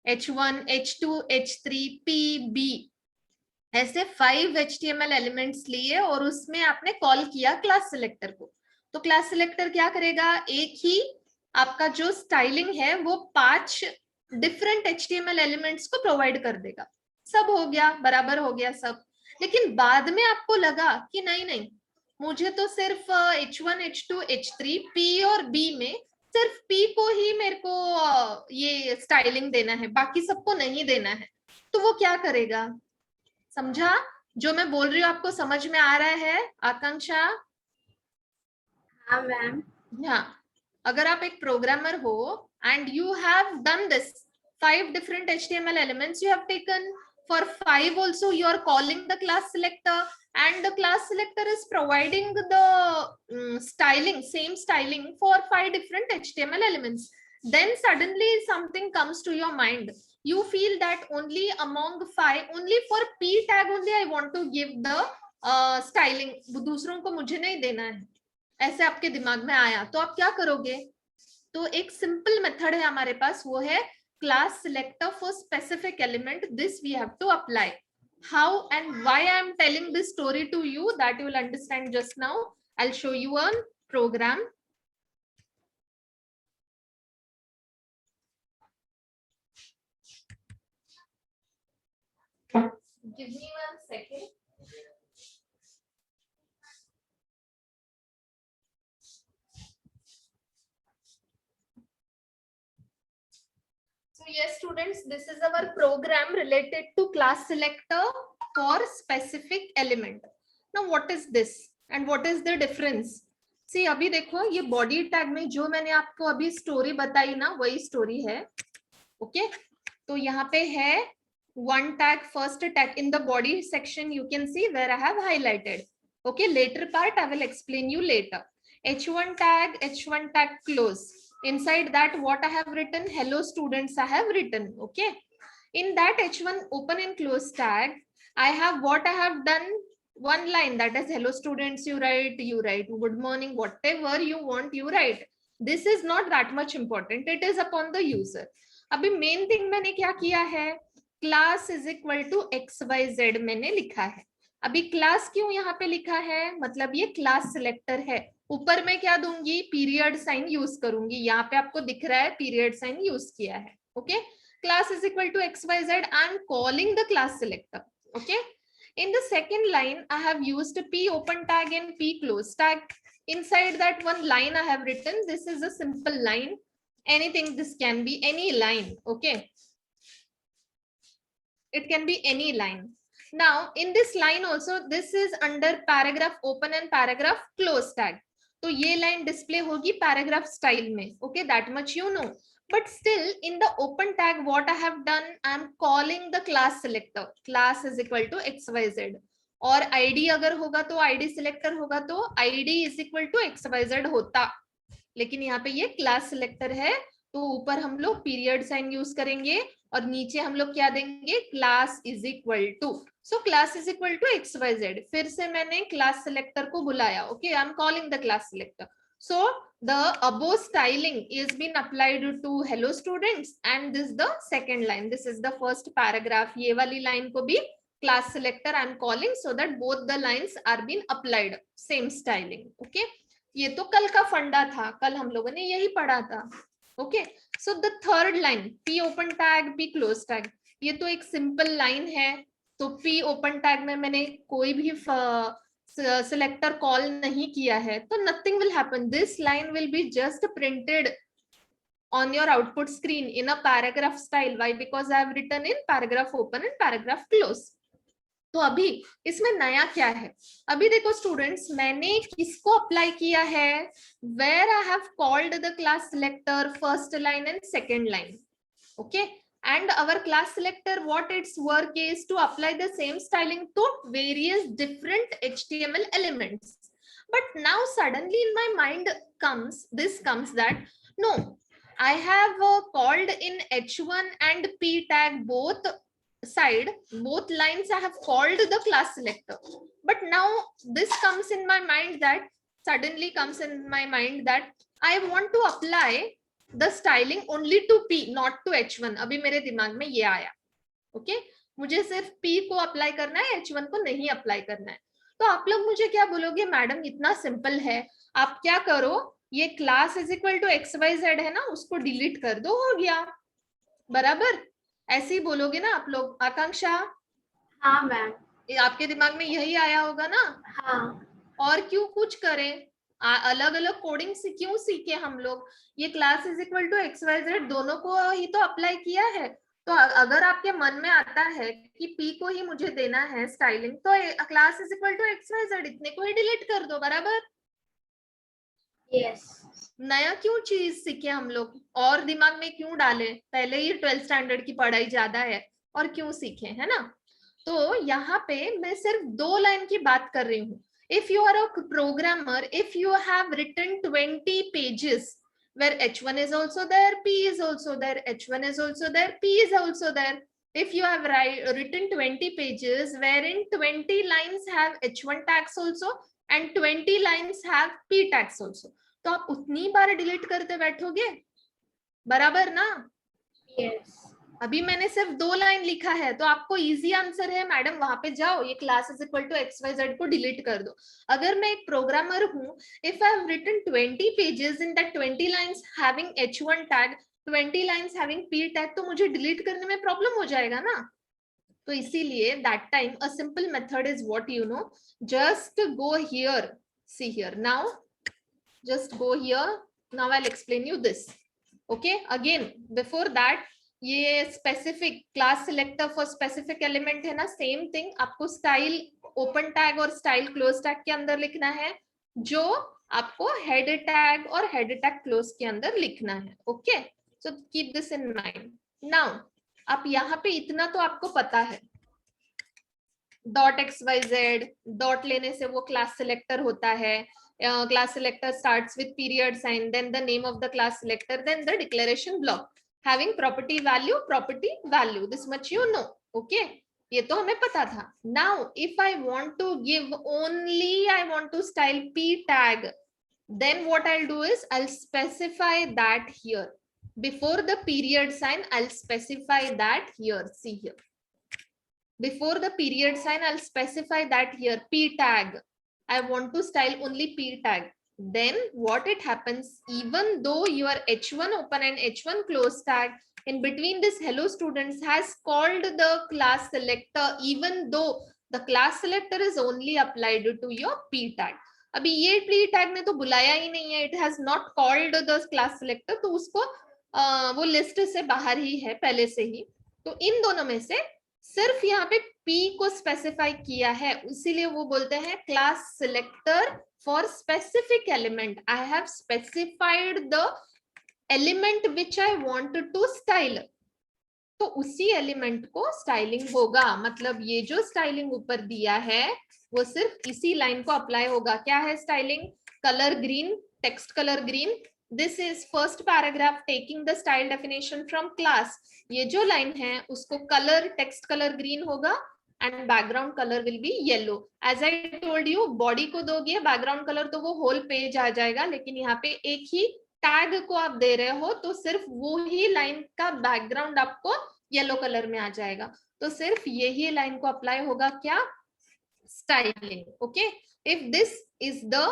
H1, H2, H3, P, B, ऐसे 5 HTML elements लिए और उसमें आपने कॉल किया क्लास सिलेक्टर को। तो क्लास सिलेक्टर क्या करेगा, एक ही आपका जो स्टाइलिंग है वो 5 डिफरेंट HTML एलिमेंट्स को प्रोवाइड कर देगा। सब हो गया, बराबर हो गया सब। लेकिन बाद में आपको लगा कि नहीं नहीं, मुझे तो सिर्फ H1, H2, H3, P और B में सिर्फ P को ही मेरे को ये स्टाइलिंग देना है, बाकी सबको नहीं देना है। तो वो क्या करेगा, समझा? जो मैं बोल रही हूँ आपको समझ में आ रहा है आकांक्षा? हाँ मैम। हाँ, अगर आप एक प्रोग्रामर हो and you have done this 5 different HTML elements you have taken, for 5 also you are calling the class selector and the class selector is providing the styling, same styling for 5 different HTML elements. Then suddenly something comes to your mind, you feel that only among 5, only for P tag only I want to give the styling, दूसरों को मुझे नहीं देना है, ऐसे आपके दिमाग में आया। तो आप क्या करोगे, तो एक सिंपल मेथड है हमारे पास, वो है class selector for specific element, this we have to apply. How and why I am telling this story to you, that you will understand just now. I will show you a program. Give me 1 second. So yes students, this is our program related to class selector for specific element. Now what is this and what is the difference? See, अभी देखो ये body tag में जो मैंने आपको अभी story बताई ना, वही स्टोरी है। ओके, तो यहाँ पे है one tag, first tag in the body section you can see where I have highlighted. Okay, later part I will explain you later. H1 tag, H1 tag close. Inside that what I have written, hello students I have written. Okay, in that H1 open and close tag I have what I have done, one line, that is hello students, you write good morning, whatever you want you write. This is not that much important, it is upon the user. अभी main thing मैंने क्या किया है, class is equal to XYZ मैंने लिखा है। अभी class क्यों यहाँ पे लिखा है, मतलब ये क्लास सिलेक्टर है। ऊपर में क्या दूंगी, पीरियड साइन यूज करूंगी, यहाँ पे आपको दिख रहा है पीरियड साइन यूज किया है। Okay, class is equal to XYZ, I am calling the class selector. Okay, in the second line I have used P open tag and P close tag. Inside that one line I have written, this is a simple line, anything, this can be any line. Okay, it can be any line. Now in this line also, this is under paragraph open and paragraph close tag, तो ये line display होगी paragraph style में. Okay, that much you know. But still in the open tag what I have done, I am calling the class selector, class is equal to XYZ, और ID अगर होगा तो ID selector होगा तो ID is equal to XYZ होता, लेकिन यहाँ पे ये क्लास सिलेक्टर है तो ऊपर हम लोग पीरियड साइन यूज करेंगे और नीचे हम लोग क्या देंगे, class is equal to, so class is equal to XYZ। फिर से मैंने क्लास सिलेक्टर को बुलाया। Okay, I am calling the class selector, so the above styling is been applied to hello students and this the second line, this is the first paragraph, ये वाली line को भी class selector I am calling so that both the lines are been applied same styling. Okay, ये तो कल का फंडा था, कल हम लोगों ने यही पढ़ा था। Okay, so the third line P open tag P close tag, ये तो एक सिंपल लाइन है, तो P ओपन टैग में मैंने कोई भी सिलेक्टर कॉल नहीं किया है तो nothing will happen, this line will be just printed on your output screen in a paragraph style. Why? Because I have written in paragraph open and paragraph close. तो अभी इसमें नया क्या है, अभी देखो स्टूडेंट्स, मैंने किसको अप्लाई किया है, where I have called the class selector first line and second line. Okay, and our class selector, what its work is to apply the same styling to various different HTML elements. But now suddenly in my mind comes that no, I have called in H1 and P tag both side, both lines I have called the class selector, but now this comes in my mind that suddenly comes in my mind that I want to apply the styling only to P not to H1। अभी मेरे दिमाग में ये आया, okay मुझे सिर्फ P को apply करना है, H1 को नहीं अप्लाई करना है। तो आप लोग मुझे क्या बोलोगे, मैडम इतना सिंपल है, आप क्या करो, ये class is equal to XYZ है ना, उसको डिलीट कर दो, हो गया। बराबर ऐसे ही बोलोगे ना आप लोग। आकांक्षा, हाँ मैम। आपके दिमाग में यही आया होगा ना? हाँ। और क्यों कुछ करें, अलग अलग कोडिंग से क्यों सीखे हम लोग? ये class is equal to XYZ दोनों को ही तो अप्लाई किया है। तो अगर आपके मन में आता है कि P को ही मुझे देना है स्टाइलिंग, तो class is equal to XYZ इतने को ही डिलीट कर दो। बराबर? यस। नया क्यों चीज सीखे हम लोग, और दिमाग में क्यों डाले, पहले ही 12th स्टैंडर्ड की पढ़ाई ज्यादा है, और क्यों सीखे, है ना? तो यहाँ पे मैं सिर्फ 2 लाइन की बात कर रही हूँ। If you are a programmer, if you have written 20 pages where H1 is also there, P is also there, H1 is also there, P is also there. If you have written 20 pages wherein 20 lines have H1 tags also and 20 lines have P tags also, तो आप उतनी बार delete करते बैठोगे? बराबर ना? Yes. अभी मैंने सिर्फ 2 लाइन लिखा है, तो आपको इजी आंसर है मैडम, वहां पे जाओ, ये class is equal to XYZ को डिलीट कर दो। अगर मैं एक प्रोग्रामर हूं, if I have written 20 pages in that 20 lines having H1 tag, 20 lines having P tag, तो मुझे डिलीट करने में प्रॉब्लम हो जाएगा ना। तो इसीलिए that time a simple method is what you know, just go here, see here now, just go here, now I'll explain you this, okay? Again before that, ये specific class selector for specific element है ना, same thing आपको style open tag और style close tag के अंदर लिखना है, जो आपको हेड टैग और हेड टैग क्लोज के अंदर लिखना है, okay? So keep this in mind. Now आप यहाँ पे इतना तो आपको पता है, .xyz डॉट लेने से वो क्लास सिलेक्टर होता है, class selector starts with period sign, then the name of the class selector, then the declaration block having property value, this much you know, okay? ये तो हमें पता था। Now if I want to give only, I want to style P tag, then what I'll do is I'll specify that here before the period sign, I'll specify that here, see here, before the period sign I'll specify that here, P tag, I want to style only P tag. Then what it happens, even though your H1 open and H1 close tag in between this hello students has called the class selector, even though the class selector is only applied to your P tag. अभी ये P tag ने तो बुलाया ही नहीं है, it has not called the class selector, तो उसको वो लिस्ट से बाहर ही है पहले से ही। तो इन दोनों में से सिर्फ यहाँ पे P को स्पेसिफाई किया है, इसीलिए वो बोलते हैं class selector for specific element, I have specified the element which I want to style, तो उसी एलिमेंट को स्टाइलिंग होगा। मतलब ये जो स्टाइलिंग ऊपर दिया है वो सिर्फ इसी लाइन को अप्लाई होगा। क्या है styling? Colour green, text colour green, this is first paragraph taking the style definition from class. ये जो लाइन है उसको कलर टेक्स्ट कलर ग्रीन होगा and background colour will be yellow. As I told you, body को दोगे background colour तो वो whole page आ जाएगा, लेकिन यहाँ पे एक ही टैग को आप दे रहे हो तो सिर्फ वो ही लाइन का बैकग्राउंड आपको येलो कलर में आ जाएगा। तो सिर्फ यही लाइन को अप्लाई होगा क्या? Styling, okay? If this is the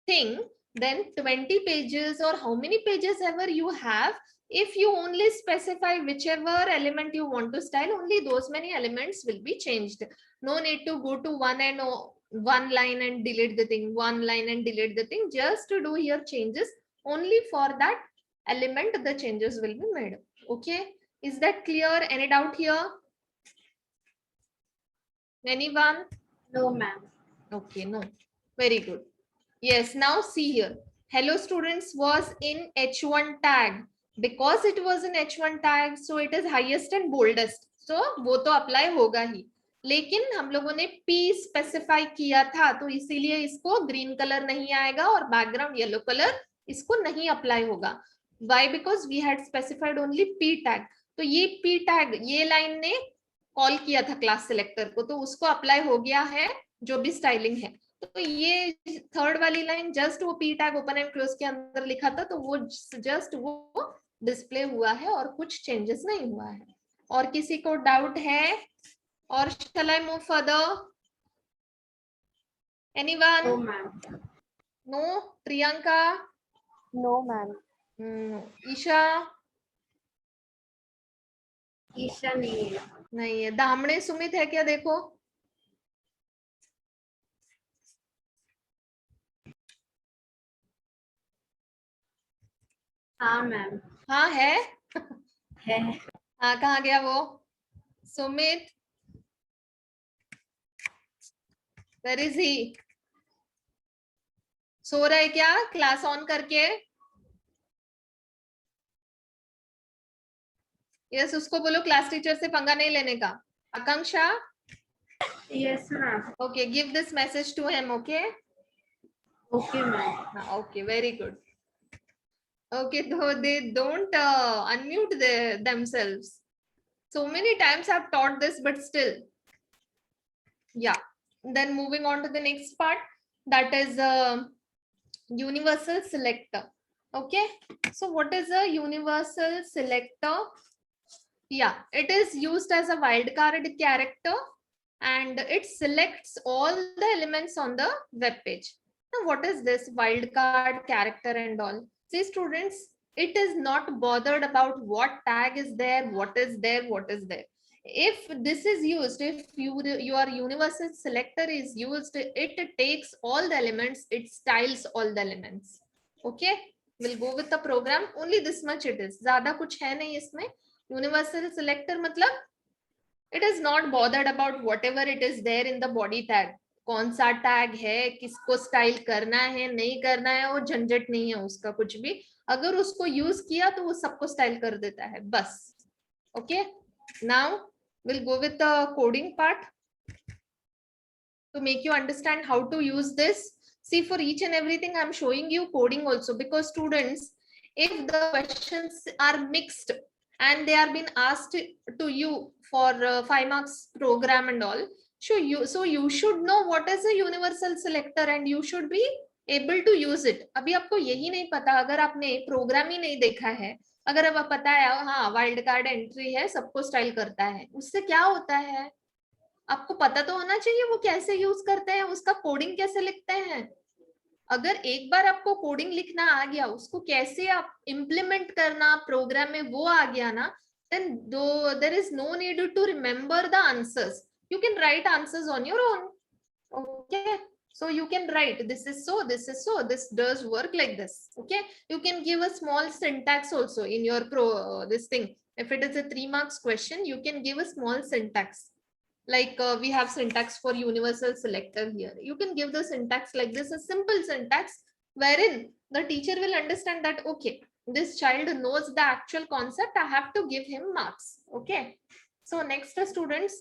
thing, then 20 pages or how many pages ever you have, if you only specify whichever element you want to style, only those many elements will be changed. No need to go to one line and delete the thing, one line and delete the thing, just to do here changes only for that element, the changes will be made, okay? Is that clear? Any doubt here? Anyone? No ma'am. Okay, no, very good. Yes, now see here, hello students was in H1 tag, because it was in H1 tag so it is highest and boldest, so वो तो apply होगा ही, लेकिन हम लोगों ने P specify किया था तो इसीलिए इसको ग्रीन कलर नहीं आएगा और बैकग्राउंड येलो कलर इसको नहीं अप्लाई होगा। Why? Because we had specified only P tag, तो ये P tag ये लाइन ने कॉल किया था क्लास सिलेक्टर को, तो उसको अप्लाई हो गया है जो भी स्टाइलिंग है। तो ये थर्ड वाली लाइन जस्ट वो P tag open and close के अंदर लिखा था, तो वो जस्ट वो डिस्प्ले हुआ है और कुछ चेंजेस नहीं हुआ है। और किसी को डाउट है? और shall I move further? Anyone? No, ma'am. No? Priyanka? No, ma'am. Isha? Isha नहीं है। नहीं है। दामड़े सुमित है क्या? देखो। हाँ मैम। हाँ है। है। हाँ, कहाँ गया वो? Sumit, where is he? सो रहा है क्या क्लास ऑन करके? यस, उसको बोलो क्लास टीचर से पंगा नहीं लेने का। Akanksha? Yes ma'am. Okay, give this message to him. Okay okay ma'am. Okay, very good. Okay, though they don't unmute themselves. So many times I've taught this, but still. Yeah. Then moving on to the next part, that is universal selector. Okay. So what is a universal selector? Yeah, it is used as a wildcard character and it selects all the elements on the web page. Now, what is this wildcard character and all? See, students, it is not bothered about what tag is there, what is there, what is there. If this is used, if your universal selector is used, it takes all the elements, it styles all the elements. Okay, we'll go with the program. Only this much it is. ज़्यादा कुछ है नहीं इसमें. Universal selector मतलब it is not bothered about whatever it is there in the body tag. कौन सा tag है, किसको स्टाइल करना है, नहीं करना है, वो झंझट नहीं है उसका कुछ भी. अगर उसको यूज किया तो वो सबको स्टाइल कर देता है बस. Okay, now we'll go with the coding part to make you understand how to use this. See, for each and everything I'm showing you coding also, because students, if the questions are mixed and they are being asked to you for 5 marks program and all, so you should know what is a universal selector and you should be able to use it. अभी आपको यही नहीं पता, अगर आपने programme ही नहीं देखा है, अगर अब पता है हाँ वाइल्ड कार्ड एंट्री है, सबको स्टाइल करता है, उससे क्या होता है आपको पता तो होना चाहिए वो कैसे यूज करते हैं, उसका कोडिंग कैसे लिखते हैं. अगर एक बार आपको कोडिंग लिखना आ गया, उसको कैसे आप इम्प्लीमेंट करना प्रोग्राम में वो आ गया ना, then there is no need to remember the answers. You can write answers on your own. Okay, so you can write this is so, this is so, this does work like this. Okay, you can give a small syntax also in your this thing. If it is a 3 marks question, you can give a small syntax. Like we have syntax for universal selector here. You can give the syntax like this, a simple syntax wherein the teacher will understand that, okay, this child knows the actual concept, I have to give him marks. Okay, so next students,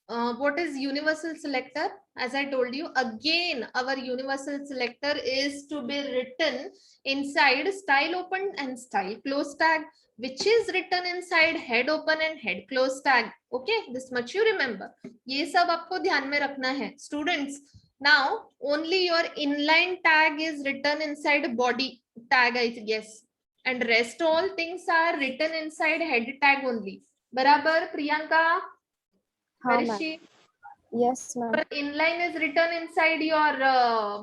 what is universal selector? As I told you, again, our universal selector is to be written inside style open and style close tag, which is written inside head open and head close tag. Okay, this much you remember. ये सब आपको ध्यान में रखना है students. Now only your inline tag is written inside body tag, I guess, and rest all things are written inside head tag only. बराबर प्रियंका? हाँ Where is ma'am. she? Yes ma'am. But inline is written inside your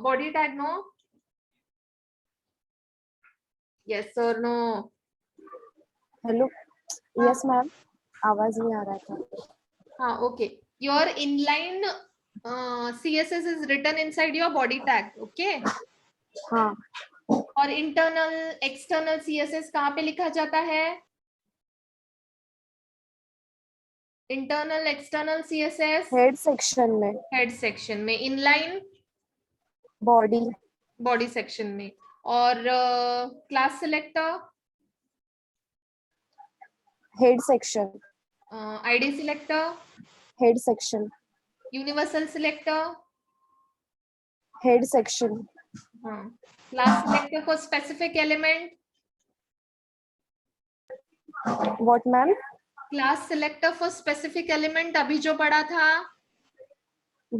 body tag, no? Yes or no? Hello. Yes ma'am. आवाज नहीं आ रहा था. हाँ, okay. Your inline CSS is written inside your body tag, okay? हाँ. और internal, external CSS कहाँ पे लिखा जाता है? Internal, external CSS Head section में. head section में, inline Body. body section में, और class selector Head section. ID selector, Head section. universal selector, Head section. class selector for specific element, What ma'am? class selector for specific element अभी जो पढ़ा था,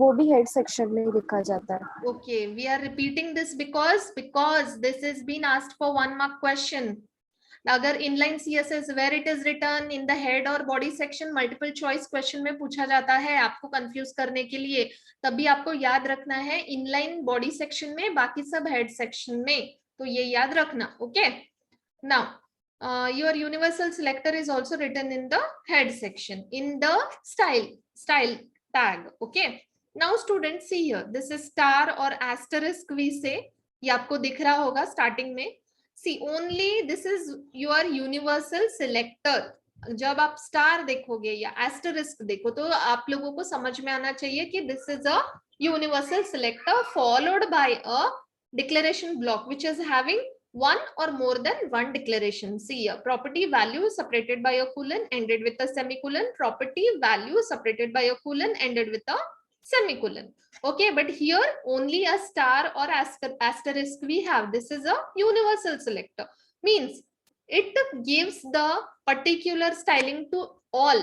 वो भी हेड सेक्शन में ही लिखा जाता है। Okay, we are repeating this because this has been asked for 1 mark question. अगर inline CSS where it is written in the head or body section multiple choice question में पूछा जाता है आपको कंफ्यूज करने के लिए, तभी आपको याद रखना है inline body section में, बाकी सब head section में, तो ये याद रखना. Okay, now your universal selector is also written in the head section in the style tag. Okay, now students see here, this is star or asterisk we say, ये आपको दिख रहा होगा स्टार्टिंग में. See, only this is your universal selector. जब आप star देखोगे या एस्टरिस्क देखो तो आप लोगों को समझ में आना चाहिए कि this is a universal selector followed by a declaration block which is having one or more than one declaration. See, a property value separated by a colon ended with a semicolon, property value separated by a colon ended with a semicolon. Okay, but here only a star or asterisk we have. This is a universal selector, means it gives the particular styling to all.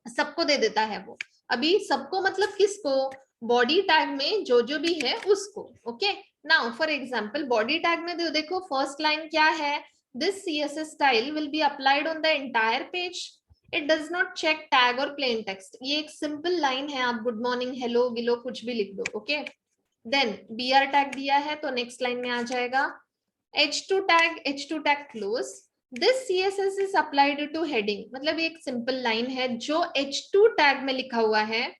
सबको दे देता है वो. अभी सबको मतलब किसको? Body tag में जो जो भी है उसको. Okay, now for example body tag में देखो फर्स्ट लाइन क्या है? This CSS style will be applied on the entire page. It does not check tag और प्लेन टेक्स्ट. ये एक सिंपल लाइन है, आप गुड मॉर्निंग हेलो गिलो कुछ भी लिख दो. ओके, देन BR टैग दिया है तो नेक्स्ट लाइन में आ जाएगा H2 tag close. This CSS is applied to heading. मतलब एक सिंपल लाइन है जो H2 टैग में लिखा हुआ है.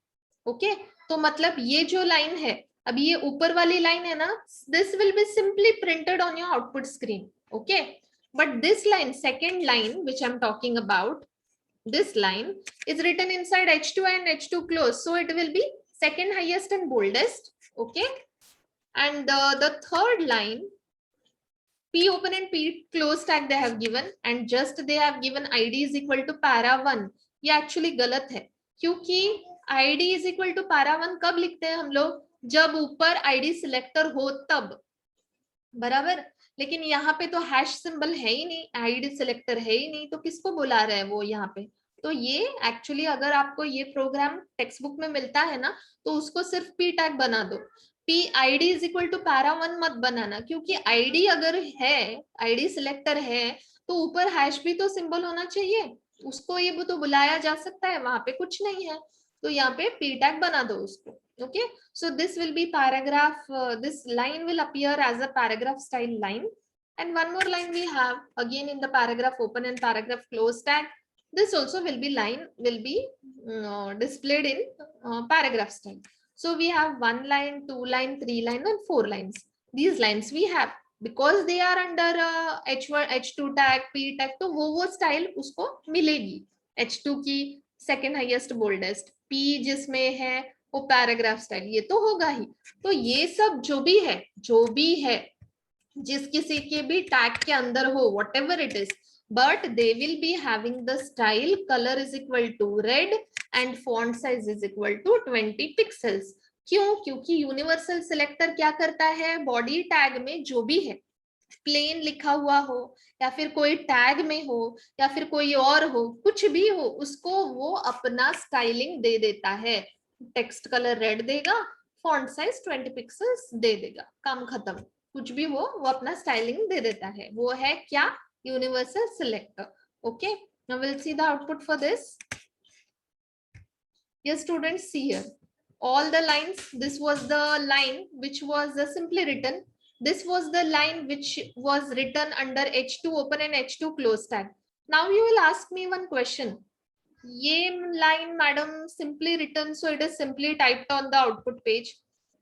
ओके, तो मतलब ये जो लाइन है, अभी ये ऊपर वाली लाइन है ना, this will be simply printed on your output screen. Okay, but this line, second line which I'm talking about, this line is written inside H2 and H2 close, so it will be second highest and boldest. Okay, and the third line, P open and P close tag they have given, and just they have given ID is equal to para1. ये actually गलत है, क्योंकि ID is equal to para1 कब लिखते हैं हम लोग? जब ऊपर ID सिलेक्टर हो तब, बराबर. लेकिन यहाँ पे तो हैश सिंबल है ही नहीं, ID सिलेक्टर है ही नहीं, तो किसको बुला रहे हैं वो यहाँ पे? तो ये एक्चुअली अगर आपको ये प्रोग्राम टेक्स्ट बुक में मिलता है ना, तो उसको सिर्फ P टैग बना दो. P ID is equal to para1 मत बनाना, क्योंकि ID अगर है, ID सिलेक्टर है, तो ऊपर हैश भी तो सिंबल होना चाहिए, उसको ये तो बुलाया जा सकता है, वहां पे कुछ नहीं है, तो यहाँ पे P टैग बना दो उसको. Okay, so this will be paragraph, this line will appear as a paragraph style line, and one more line we have again in the paragraph open and paragraph close tag. This also will be displayed in paragraph style. So we have 1 line, 2 line, 3 line and 4 lines. These lines we have because they are under H1, H2 tag, P tag, तो वो style उसको मिलेगी. H2 की second highest boldest, P जिसमें है वो paragraph style, ये तो होगा ही. तो ये सब जो भी है जिस किसी के भी टैग के अंदर हो, whatever it is, but they will be having the style color is equal to red and font size is equal to 20 pixels. क्यों? क्योंकि यूनिवर्सल सिलेक्टर क्या करता है? बॉडी टैग में जो भी है, प्लेन लिखा हुआ हो या फिर कोई टैग में हो या फिर कोई और हो, कुछ भी हो, उसको वो अपना स्टाइलिंग दे देता है. टेक्स्ट कलर रेड देगा, फॉन्ट साइज 20 पिक्सेल्स दे देगा, काम खत्म. कुछ भी हो वो अपना स्टाइलिंग दे देता है. वो है क्या? Universal selector. Okay, now will see the output for this. Yes, students, see here all the lines. This was the line which was simply written. This was the line which was written under H2 open and H2 close tag. Now you will ask me one question. ये line madam simply written, so it is simply typed on the output page.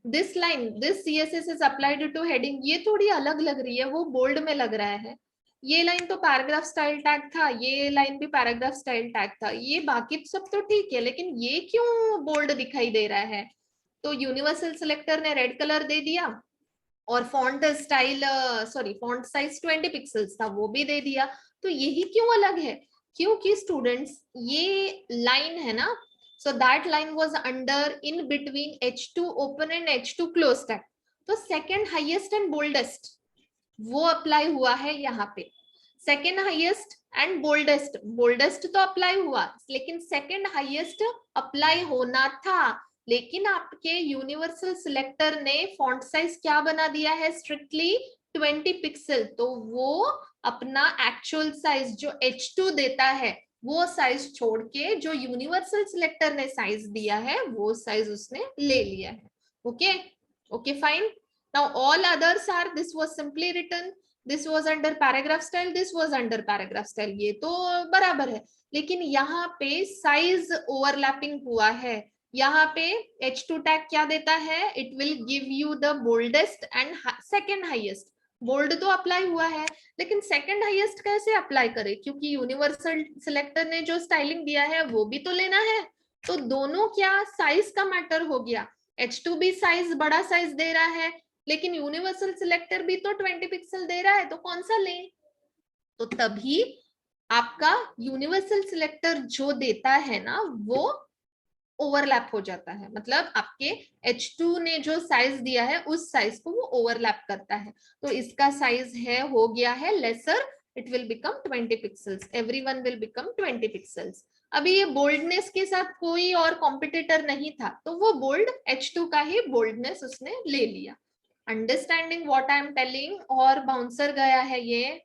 This line, this CSS is applied to heading, ये थोड़ी अलग लग रही है, वो bold में लग रहा है. ये लाइन तो पैराग्राफ स्टाइल टैग था, ये लाइन भी पैराग्राफ स्टाइल टैग था, ये बाकी सब तो ठीक है, लेकिन ये क्यों बोल्ड दिखाई दे रहा है? तो यूनिवर्सल सिलेक्टर ने रेड कलर दे दिया और font style font size 20 pixels था, वो भी दे दिया. तो यही क्यों अलग है? क्योंकि स्टूडेंट्स ये लाइन है ना, so that line was under in between H2 open and H2 close tag. तो सेकंड हाईएस्ट एंड बोल्डेस्ट वो अप्लाई हुआ है यहाँ पे. Second highest and boldest, boldest तो अप्लाई हुआ, लेकिन सेकंड हाईएस्ट अप्लाई होना था, लेकिन आपके यूनिवर्सल सिलेक्टर ने फॉन्ट साइज क्या बना दिया है, स्ट्रिक्टली 20 पिक्सल। तो वो अपना एक्चुअल साइज जो H2 देता है वो साइज छोड़ के जो यूनिवर्सल सिलेक्टर ने साइज दिया है वो साइज उसने ले लिया है। Okay okay fine. Now all others are, this was simply written, this was under paragraph style, this was under paragraph style, ये तो बराबर है। लेकिन यहाँ पे साइज ओवरलैपिंग हुआ है। यहाँ पे H2 टैग क्या देता है, it will give you the boldest and second highest. Bold तो अप्लाई हुआ है, लेकिन सेकंड हाईएस्ट कैसे अप्लाई करे, क्योंकि यूनिवर्सल सिलेक्टर ने जो स्टाइलिंग दिया है वो भी तो लेना है। तो दोनों क्या साइज का मैटर हो गया। H2 भी साइज बड़ा साइज दे रहा है, लेकिन यूनिवर्सल सिलेक्टर भी तो 20 पिक्सल दे रहा है, तो कौन सा लें। तो तभी आपका यूनिवर्सल सिलेक्टर जो देता है ना वो ओवरलैप हो जाता है, मतलब आपके H2 ने जो साइज दिया है उस साइज को वो ओवरलैप करता है। तो इसका साइज है हो गया है lesser, it will become 20 pixels, everyone will become 20 pixels. अभी ये बोल्डनेस के साथ कोई और कॉम्पिटिटर नहीं था, तो वो बोल्ड H2 का ही बोल्डनेस उसने ले लिया। Understanding what I am telling, और बाउंसर गया है ये,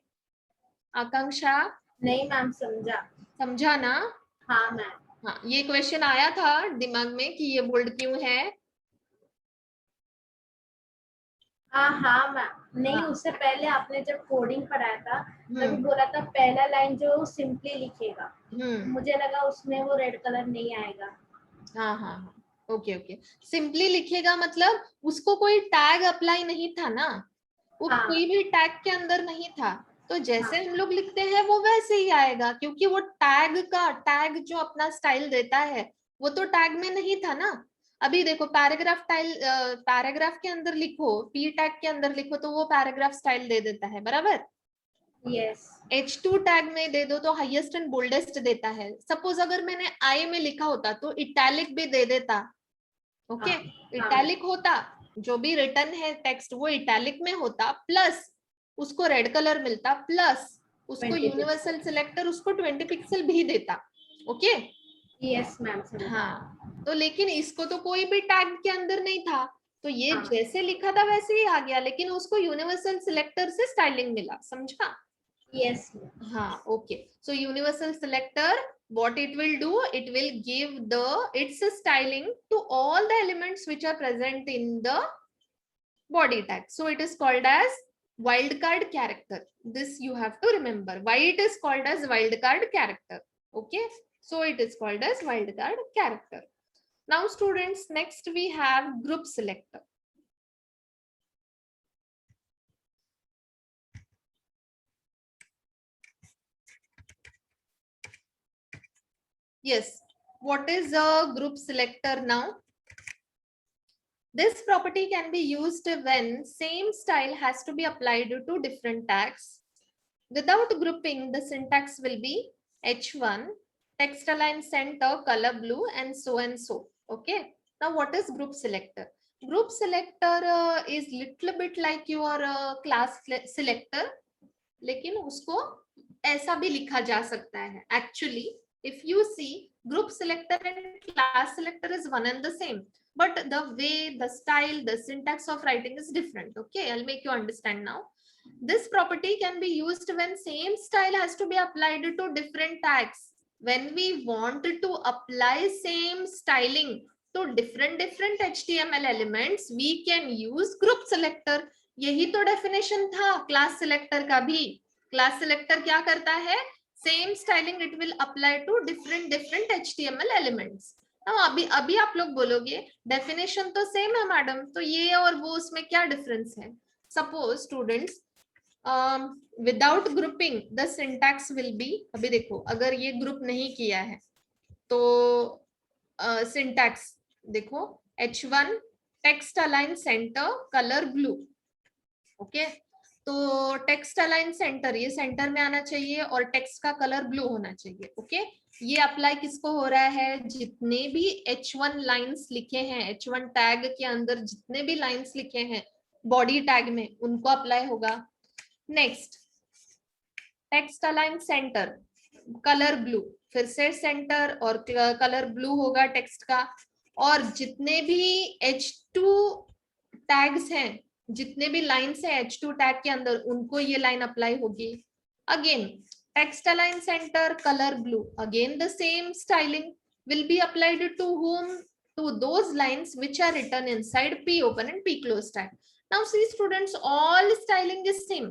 आकांक्षा नहीं मैम, समझा। समझा ना। हाँ मैम। हाँ, ये क्वेश्चन आया था दिमाग में कि ये बोल्ड क्यों है। हाँ हाँ मैम, नहीं हाँ। उससे पहले आपने जब कोडिंग पढ़ाया था तभी हम्म बोला था पहला लाइन जो सिंपली लिखेगा, हम्म मुझे लगा उसमें वो रेड कलर नहीं आएगा। हाँ हाँ हाँ, ओके ओके। सिंपली लिखेगा मतलब उसको कोई टैग अप्लाई नहीं था ना, वो हाँ कोई भी टैग के अंदर नहीं था। तो जैसे हाँ हम लोग लिखते हैं वो वैसे ही आएगा, क्योंकि वो टैग जो अपना स्टाइल देता है वो तो टैग में नहीं था ना। अभी देखो पैराग्राफ के अंदर लिखो, पी टैग के अंदर लिखो तो वो पैराग्राफ स्टाइल दे देता है, बराबर। यस। H2 टैग में दे दो तो हाईएस्ट एंड बोल्डेस्ट देता है। सपोज अगर मैंने आई में लिखा होता तो इटैलिक भी दे देता। ओके हाँ हाँ इटैलिक होता, जो भी रिटर्न है टेक्स्ट वो इटैलिक में होता, प्लस उसको रेड कलर मिलता, प्लस उसको 20 पिक्सल। यूनिवर्सल सिलेक्टर उसको 20 पिक्सल भी देता। ओके यस मैम, समझा। हाँ, तो लेकिन इसको तो कोई भी टैग के अंदर नहीं था, तो ये हाँ जैसे लिखा था वैसे ही आ गया, लेकिन उसको यूनिवर्सल सिलेक्टर से स्टाइलिंग मिला, समझा। यस। हाँ okay, so universal selector what it will do, it will give the its styling to all the elements which are present in the body tag. So it is called as wildcard character. This you have to remember why it is called as wildcard character. Okay, so it is called as wildcard character. Now students, next we have group selector. Yes, what is a group selector now? This property can be used when same style has to be applied to different tags. Without grouping, the syntax will be H1, text align center, color blue, and so. Okay. Now, what is group selector? Group selector is little bit like your class selector, लेकिन उसको ऐसा भी लिखा जा सकता है. Actually, if you see, group selector and class selector is one and the same, but the way, the style, the syntax of writing is different. Okay, I'll make you understand now. This property can be used when same style has to be applied to different tags. When we want to apply same styling to different HTML elements, we can use group selector. यही तो definition था class selector का भी. Class selector क्या करता है? Same styling it will apply to different HTML elements. अभी आप लोग बोलोगे डेफिनेशन तो सेम है मैडम, तो ये और वो उसमें क्या डिफरेंस है? Suppose students, without grouping the syntax will be, अभी देखो अगर ये ग्रुप नहीं किया है तो सिंटैक्स देखो, H1 text align centre colour blue. Okay, तो टेक्स्ट अलाइन सेंटर ये सेंटर में आना चाहिए और टेक्स्ट का कलर ब्लू होना चाहिए. ओके, ये अप्लाई किसको हो रहा है? जितने भी H1 लाइंस लिखे हैं, H1 टैग के अंदर जितने भी लाइंस लिखे हैं बॉडी टैग में, उनको अप्लाई होगा. Next, text align centre colour blue, फिर से सेंटर और कलर ब्लू होगा टेक्स्ट का. और जितने भी H2 टैग्स हैं, जितने भी लाइन्स हैं H2 टैग के अंदर, उनको ये लाइन अप्लाई होगी. Again text align centre colour blue, again the same styling will be applied to whom? To those lines which are written inside P open and P close tag. Now see students, all styling is same.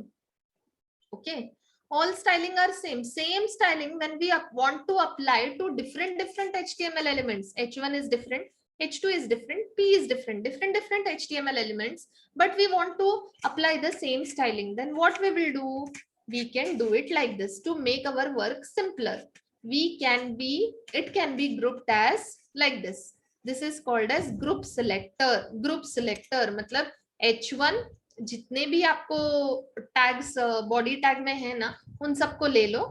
Okay, all styling are same styling when we want to apply to different HTML elements. H1 is different, H2 is different, P is different HTML elements, but we want to apply the same styling. Then what we will do? We can do it like this to make our work simpler. It can be grouped as like this. This is called as group selector. Group selector मतलब H1 जितने भी आपको tags body tag में है ना, उन सबको ले लो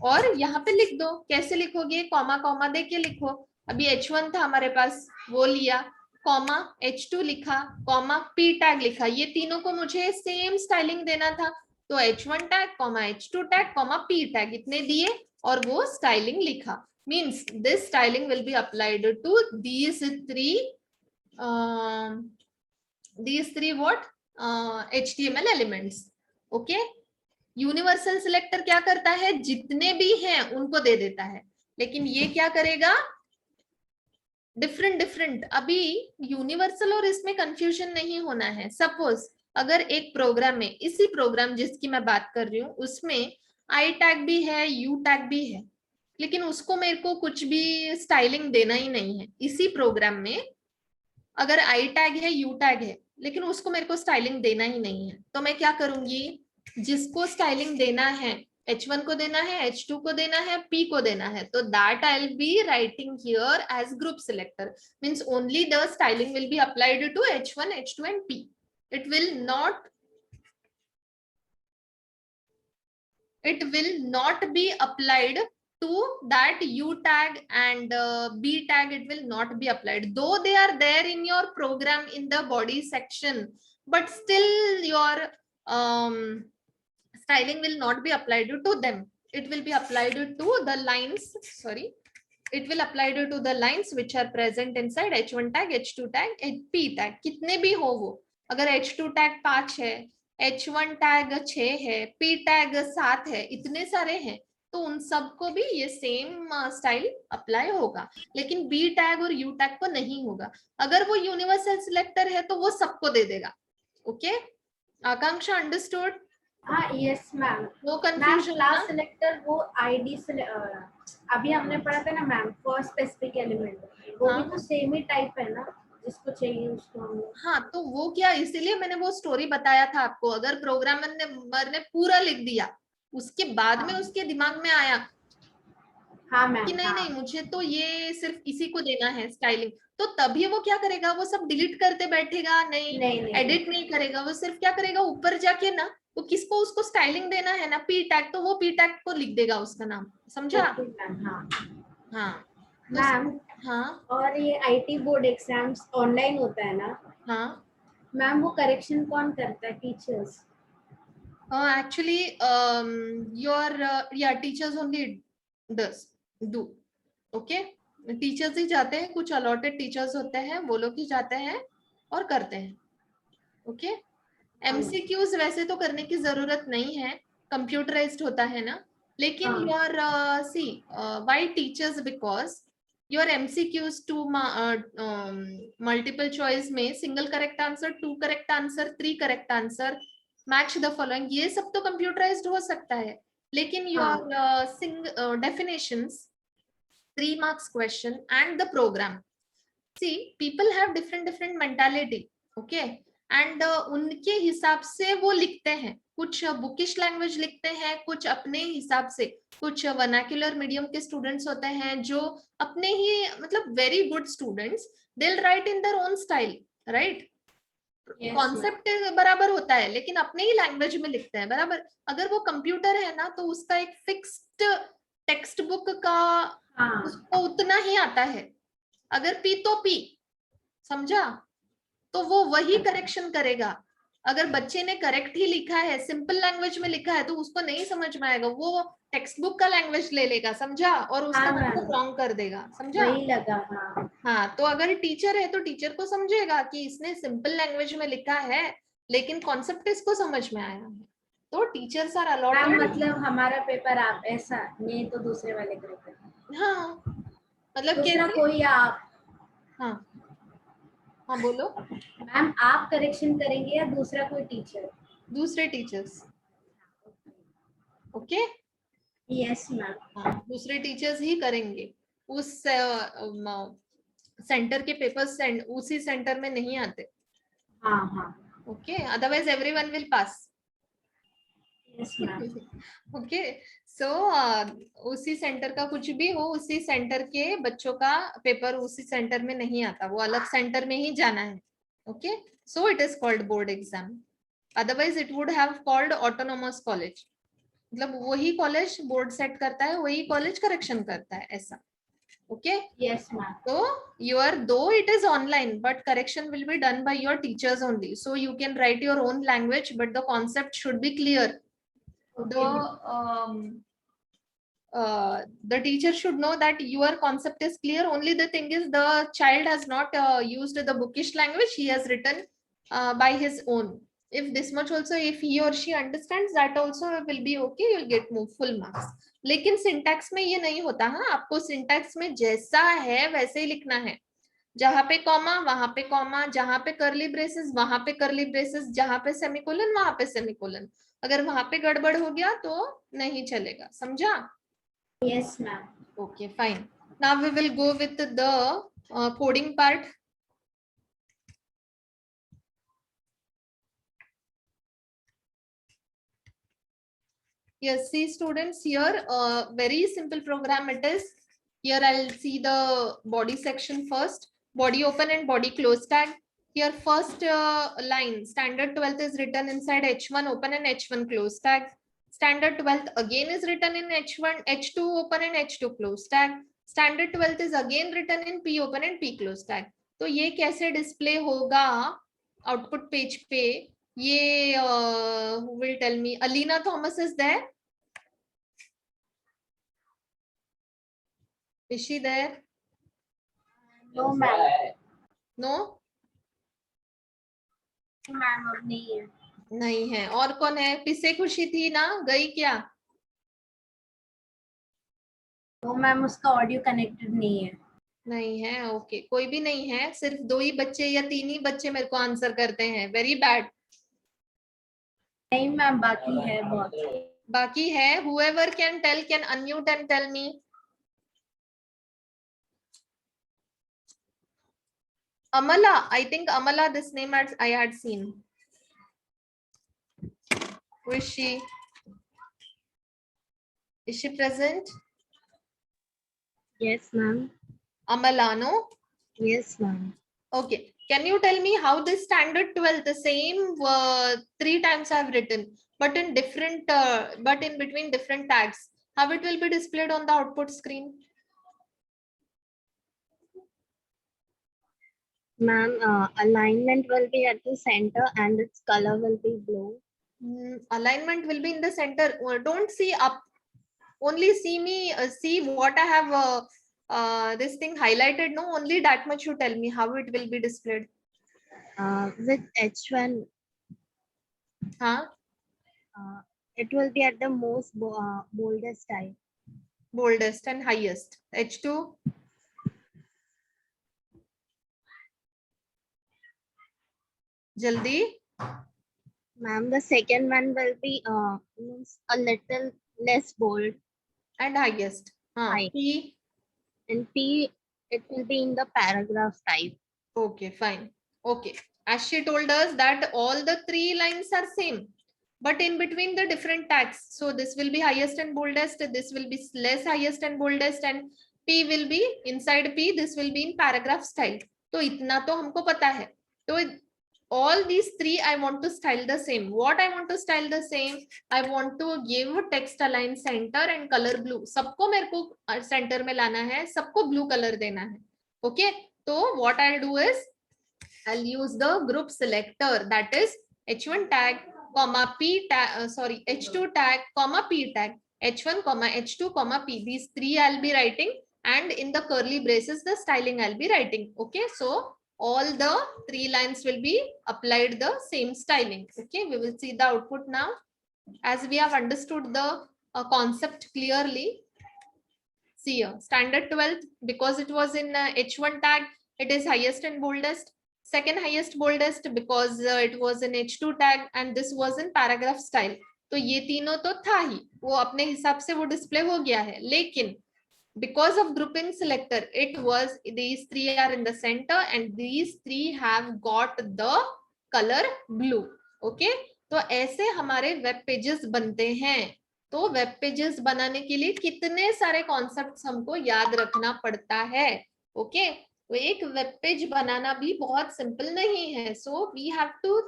और यहाँ पे लिख दो. कैसे लिखोगे? कॉमा कॉमा दे के लिखो. अभी H1 था हमारे पास, वो लिया, कॉमा H2 लिखा, कॉमा P टैग लिखा. ये तीनों को मुझे सेम स्टाइलिंग देना था, तो H1 tag, comma H2 tag, comma P tag, इतने दिए और वो स्टाइलिंग लिखा. Means this styling will be applied to these three what? HTML elements. Okay. Universal selector क्या करता है? जितने भी हैं उनको दे देता है, लेकिन ये क्या करेगा? डिफरेंट. अभी यूनिवर्सल और इसमें कंफ्यूजन नहीं होना है. सपोज अगर एक प्रोग्राम में, इसी प्रोग्राम जिसकी मैं बात कर रही हूँ, उसमें आई टैग भी है, यू टैग भी है, लेकिन उसको मेरे को कुछ भी स्टाइलिंग देना ही नहीं है. इसी प्रोग्राम में अगर आई टैग है, यू टैग है, लेकिन उसको मेरे को स्टाइलिंग देना ही नहीं है, तो मैं क्या करूंगी? जिसको स्टाइलिंग देना है, H1 को देना है, H2 को देना है, P को देना है, तो that I'll be writing here as group selector. Means only the styling will be applied to H1, H2 and P. It will not be applied to that U tag and B tag. It will not be applied, though they are there in your program in the body section, but still your styling will not be applied to them. It will be applied to the lines, it will apply to the lines which are present inside H1 tag, H2 tag, P tag. कितने भी हो वो, अगर H2 tag 5 है, H1 tag 6 है, P tag 7 है, इतने सारे हैं, तो उन सबको भी ये सेम स्टाइल अप्लाई होगा, लेकिन B tag और U tag को नहीं होगा. अगर वो यूनिवर्सल सिलेक्टर है तो वो सबको दे देगा. Okay, Akanksha understood? हाँ yes ma'am. No confusion. Class selector वो आईडी से अभी हमने पढ़ा था ना मैम, फॉर स्पेसिफिक एलिमेंट, वो भी तो सेम ही टाइप है ना, जिसको चाहिए उसको हम. हाँ, तो वो क्या, इसीलिए मैंने वो स्टोरी बताया था आपको. अगर प्रोग्रामर ने पूरा लिख दिया, उसके बाद में उसके दिमाग में आया हाँ मैम कि नहीं मुझे तो ये सिर्फ इसी को देना है स्टाइलिंग, तो तभी वो क्या करेगा? वो सब डिलीट करते बैठेगा? नहीं, एडिट नहीं करेगा. वो सिर्फ क्या करेगा? ऊपर जाके ना, वो किसको उसको स्टाइलिंग देना है ना, P टैग, तो वो P टैग को लिख देगा उसका नाम. समझा? हाँ मैम. हाँ, और ये IT बोर्ड एग्जाम्स ऑनलाइन होता है ना? हाँ मैम, वो करेक्शन कौन करता है? Teachers? Actually your teachers only do. Okay, teachers ही जाते हैं, कुछ अलॉटेड टीचर्स होते हैं, वो लोग ही जाते हैं और करते हैं. ओके, MCQs वैसे तो करने की जरूरत नहीं है, कंप्यूटराइज्ड होता है ना, लेकिन your why teachers? Because your MCQs to multiple choice में single correct answer, 2 correct answer, 3 correct answer, match the following, ये सब तो कंप्यूटराइज्ड हो सकता है, लेकिन your definitions, 3 marks question and the program, see people have different mentality. okay, and उनके हिसाब से वो लिखते हैं. कुछ बुकिश लैंग्वेज लिखते हैं, कुछ अपने हिसाब से. कुछ वर्नाक्युलर मीडियम के स्टूडेंट्स होते हैं जो अपने ही, मतलब very good students, they'll write in their own style, right? Concept बराबर होता है, लेकिन अपने ही लैंग्वेज में लिखते हैं, बराबर. अगर वो कंप्यूटर है ना, तो उसका एक फिक्स्ड टेक्स्ट बुक का उसको उतना ही आता है. अगर P तो P, समझा? तो वो वही करेक्शन करेगा. अगर बच्चे ने करेक्ट ही लिखा है, सिंपल लैंग्वेज में लिखा है, तो उसको नहीं समझ में आएगा, वो टेक्स्ट बुक का लैंग्वेज ले लेगा, समझा, और उसका हाँ, आंसर मैम। रॉन्ग कर देगा, समझा। वही लगा। हाँ हाँ, तो अगर टीचर है तो टीचर को समझेगा कि इसने सिंपल लैंग्वेज में लिखा है लेकिन कॉन्सेप्ट इसको समझ में आया है, तो टीचर्स आर मैम, अलॉटेड। मतलब हमारा पेपर आप ऐसा नहीं तो दूसरे वाले का पेपर। हाँ, मतलब दूसरा कैसे? कोई आप। हाँ हाँ बोलो। मैम, आप करेक्शन करेंगे या दूसरा कोई टीचर? दूसरे टीचर्स। ओके। Yes ma'am. हाँ, दूसरे टीचर्स ही करेंगे, उस सेंटर के पेपर्स उसी सेंटर में नहीं आते। हाँ हाँ। Okay, otherwise everyone will pass. Yes ma'am. Okay, so उसी सेंटर का कुछ भी हो, उसी सेंटर के बच्चों का पेपर उसी सेंटर में नहीं आता, वो अलग सेंटर में ही जाना है। Okay, so it is called board exam, otherwise it would have called autonomous college. मतलब वही कॉलेज बोर्ड सेट करता है, वही कॉलेज करेक्शन करता है, ऐसा। Okay, yes ma'am. so your though it is online but correction will be done by your teachers only, so you can write your own language but the concept should be clear. Okay. The teacher should know that your concept is clear. Only the thing is the child has not used the bookish language, he has written by his own. If this much also, if he or she understands, that also will be okay, you'll get full marks. लेकिन syntax में ये नहीं होता। हाँ, आपको syntax में जैसा है वैसे ही लिखना है, जहां पे कॉमा वहां पे कॉमा, जहां पे करली ब्रेसेस वहां पे करली ब्रेसेस, जहां पे सेमीकोलन वहां पे सेमीकोलन। अगर वहां पे गड़बड़ हो गया तो नहीं चलेगा, समझा। Yes ma'am. Okay, fine. Now we will go with the coding part. Yes, see students, here very simple program it is. Here I'll see the body section first. Body open and body close tag. Here first line, standard 12th is written inside H1 open and H1 close tag. Standard 12th again is written in H1, H2 open and H2 close tag. Standard 12th is again written in P open and P close tag. तो ये कैसे display होगा output page पे, ये who will tell me? Alina Thomas is there? Is she there? No ma'am. No? Ma'am अब नहीं है। नहीं है। और कौन है? पिसे खुशी थी ना, गई क्या? तो मैम उसका ऑडियो कनेक्टेड नहीं है। नहीं है, ओके, कोई भी नहीं है, सिर्फ 2 ही बच्चे या 3 ही बच्चे मेरे को आंसर करते हैं, वेरी बैड। नहीं मैम, बाकी है बहुत। बाकी है, whoever can tell can unmute and tell me. Amala, I think Amala, this name I had seen. Who is she? Is she present? Yes, ma'am. Amala, no? Yes, ma'am. Okay. Can you tell me how this standard 12, the same 3 times I have written, but in different, but in between different tags, how it will be displayed on the output screen? Ma'am, alignment will be at the center and its color will be blue. Alignment will be in the center. Don't see up. Only see me, see what I have this thing highlighted. No, only that much you tell me how it will be displayed. With H1, Huh? it will be at the most boldest type. Boldest and highest. H2. Jaldi. Ma'am, the second one will be means a little less bold. And highest. High. P. And P, it will be in the paragraph type. Okay, fine. Okay. As she told us that all the 3 lines are same, but in between the different tags. So this will be highest and boldest. This will be less highest and boldest, and P will be inside P. This will be in paragraph style. तो इतना तो हमको पता है. तो all these 3 I want to style the same. What I want to style the same? I want to give text align center and color blue. सबको मेरे को center में लाना है, सबको blue color देना है. Okay. So what I'll do is I'll use the group selector, that is h1 tag comma p tag, h2 tag comma p tag, h1 comma h2 comma p. These three I'll be writing, and in the curly braces the styling I'll be writing. Okay, so all the three lines will be applied the same styling. Okay, we will see the output now. As we have understood the concept clearly, see here, standard 12th, because it was in h1 tag, it is highest and boldest. Second highest boldest because it was in h2 tag, and this was in paragraph style. तो ये तीनों तो था ही, वो अपने हिसाब से वो डिस्प्ले हो गया है, लेकिन because of grouping selector, it was these three are in the center and these three have got the color blue. Okay, तो ऐसे हमारे वेब पेजेस बनते हैं. तो वेब पेजेस बनाने के लिए कितने सारे कॉन्सेप्ट्स हमको याद रखना पड़ता है. ओके, तो एक वेब पेज बनाना भी बहुत सिंपल नहीं है. So we have to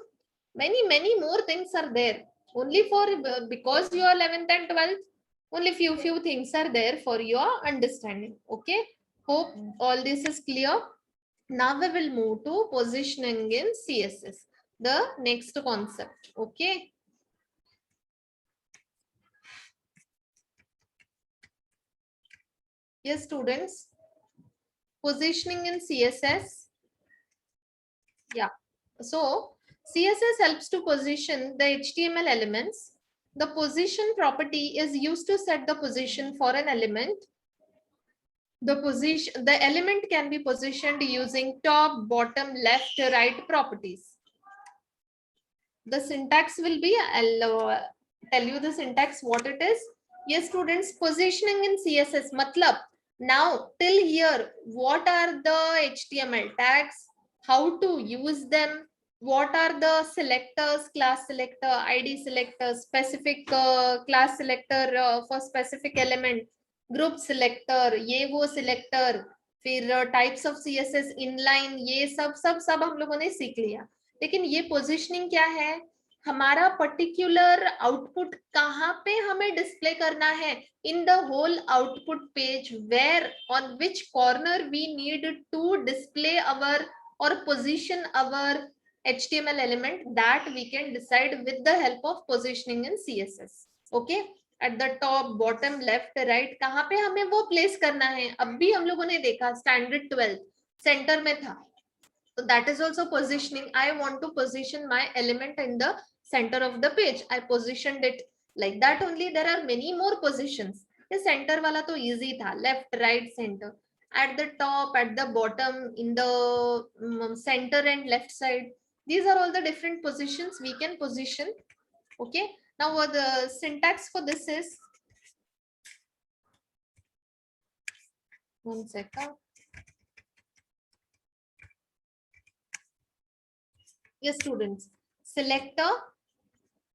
many more things are there. Only for because you are 11th and 12th, only few things are there for your understanding. Okay, hope all this is clear. Now we will move to positioning in CSS, the next concept. Okay, yes students, positioning in CSS. Yeah, so CSS helps to position the HTML elements. The position property is used to set the position for an element. The element can be positioned using top, bottom, left, right properties. The syntax will be, I'll tell you the syntax what it is. Yes students, positioning in CSS matlab, now till here what are the HTML tags, how to use them, what are the selectors, class selector, ID selector, specific class selector for specific element, group selector, ये वो selector, फिर types of CSS inline, ये सब हम लोगों ने सीख लिया. लेकिन ये पोजीशनिंग क्या है, हमारा पर्टिकुलर आउटपुट कहाँ पे हमें डिस्प्ले करना है in the whole output page, where on which corner we need to display our or position our HTML element, that we can decide with the help of positioning in CSS. Okay, at the top, bottom, left, right, कहाँ पे हमें वो place करना है. अब भी हम लोगों ने देखा स्टैंडर्ड 12 सेंटर में था, so that is also positioning. I want to position my element in the center of the page. I positioned it like that only. There are many more positions. The center wala to easy tha, left, right, center. At the top, at the bottom, in the center and left side. These are all the different positions we can position. Okay. Now what the syntax for this is, one second. Yes students, selector,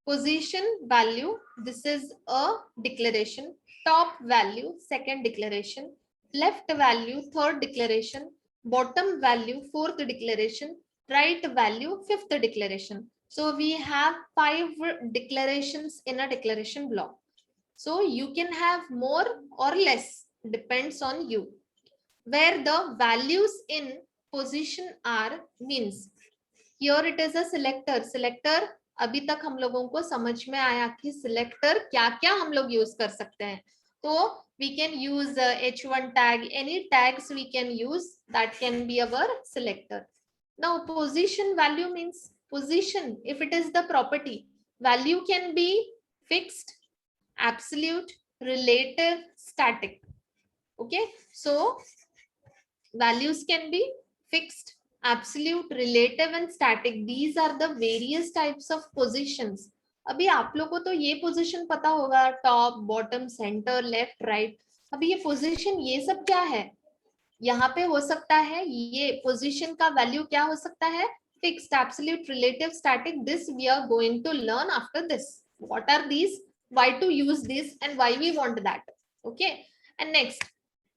position value, this is a declaration, top value, second declaration, left value, third declaration, bottom value, fourth declaration, right value, fifth declaration. So we have 5 declarations in a declaration block. So you can have more or less, depends on you. Where the values in position are means, here it is a selector. Selector अभी तक हम लोगों को समझ में आया कि selector क्या क्या हम लोग यूज कर सकते हैं. तो we can use h1 tag, any tags we can use, that can be our selector. Now position value means position, if it is the property, value can be fixed, absolute, relative, static. Okay, so values can be fixed, absolute, relative and static. These are the various types of positions. अभी आप लोगों को तो ये position पता होगा, top, bottom, centre, left, right. अभी ये पोजीशन ये सब क्या है, यहाँ पे हो सकता है ये पोजीशन का वैल्यू क्या हो सकता है, fixed, absolute, relative, static. This we are going to learn after this. What are these, why to use this and why we want that. Okay, and next,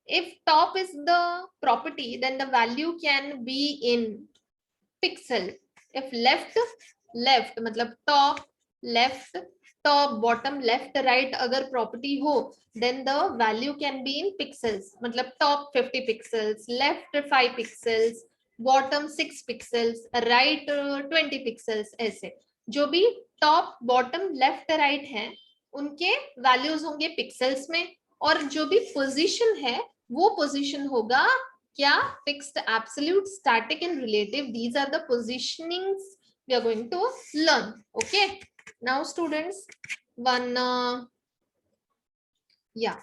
if top is the property, then the value can be in pixel. If left मतलब top, left, top, bottom, left, right अगर property हो, then the value can be in pixels. मतलब top 50 pixels, left 5 pixels, bottom 6 pixels, right 20 pixels ऐसे. जो भी top bottom left right हैं उनके values होंगे पिक्सेल्स में, और जो भी पोजीशन है वो पोजीशन होगा क्या, fixed, absolute, static and relative. These are the positionings we are going to learn. Okay, now students, one yeah,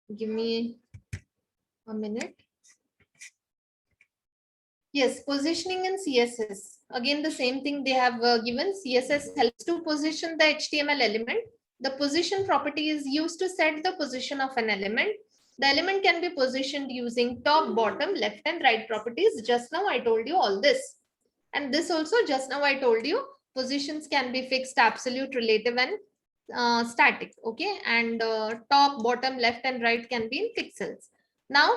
give me a minute. Yes, positioning in CSS. Again, the same thing they have given. CSS helps to position the HTML element. The position property is used to set the position of an element. The element can be positioned using top, bottom, left and right properties. Just now I told you all this. And this also just now I told you, positions can be fixed, absolute, relative and static. Okay, and top, bottom, left and right can be in pixels. Now,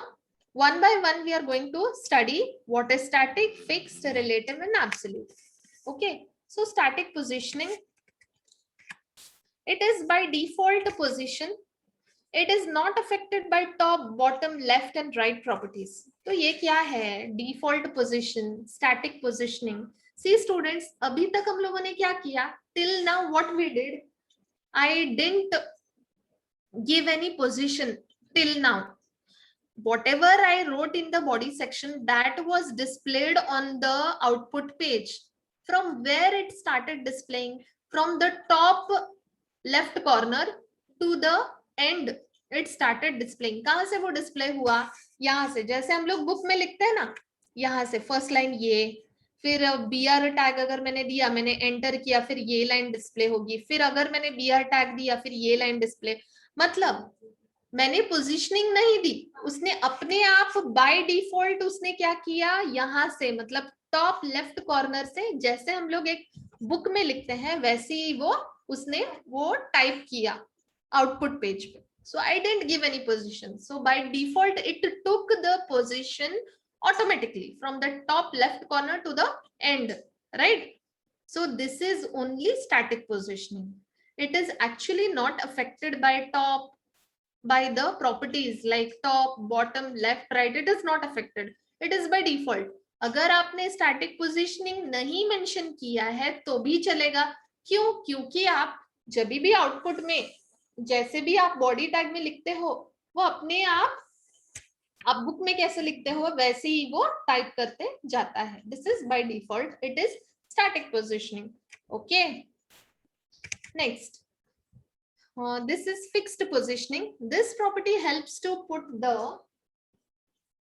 one by one, we are going to study what is static, fixed, relative, and absolute. Okay, so static positioning, it is by default position. It is not affected by top, bottom, left, and right properties. तो ये क्या है? Default position, static positioning. See students, अभी तक हम लोगों ने क्या किया? Till now, what we did? I didn't give any position till now. Whatever I wrote in the body section, that was displayed on the output page. From where it started displaying? From the top left corner to the end, it started displaying. कहाँ से वो display हुआ? यहाँ से. जैसे हम लोग book में लिखते हैं ना, यहाँ से first line ये, फिर BR tag अगर मैंने दिया, मैंने enter किया, फिर ये line display होगी, फिर अगर मैंने BR tag दिया, फिर ये line display. मतलब मैंने पोजीशनिंग नहीं दी, उसने अपने आप बाय डिफॉल्ट उसने क्या किया, यहां से मतलब टॉप लेफ्ट कॉर्नर से, जैसे हम लोग एक बुक में लिखते हैं वैसे ही वो उसने वो टाइप किया आउटपुट पेज पे. So I didn't give any position, so by default it took the position automatically from the top left corner to the end, right? So this is only static positioning. It is actually not affected by top, by the properties like top, bottom, left, right. It is not affected. It is by default. अगर आपने static positioning नहीं mention किया है तो भी चलेगा. क्यों? क्योंकि आप जब भी आउटपुट में जैसे भी आप बॉडी टैग में लिखते हो वो अपने आप बुक में कैसे लिखते हो वैसे ही वो टाइप करते जाता है. This is by default, it is static positioning. Okay, next, this is fixed positioning. This property helps to put the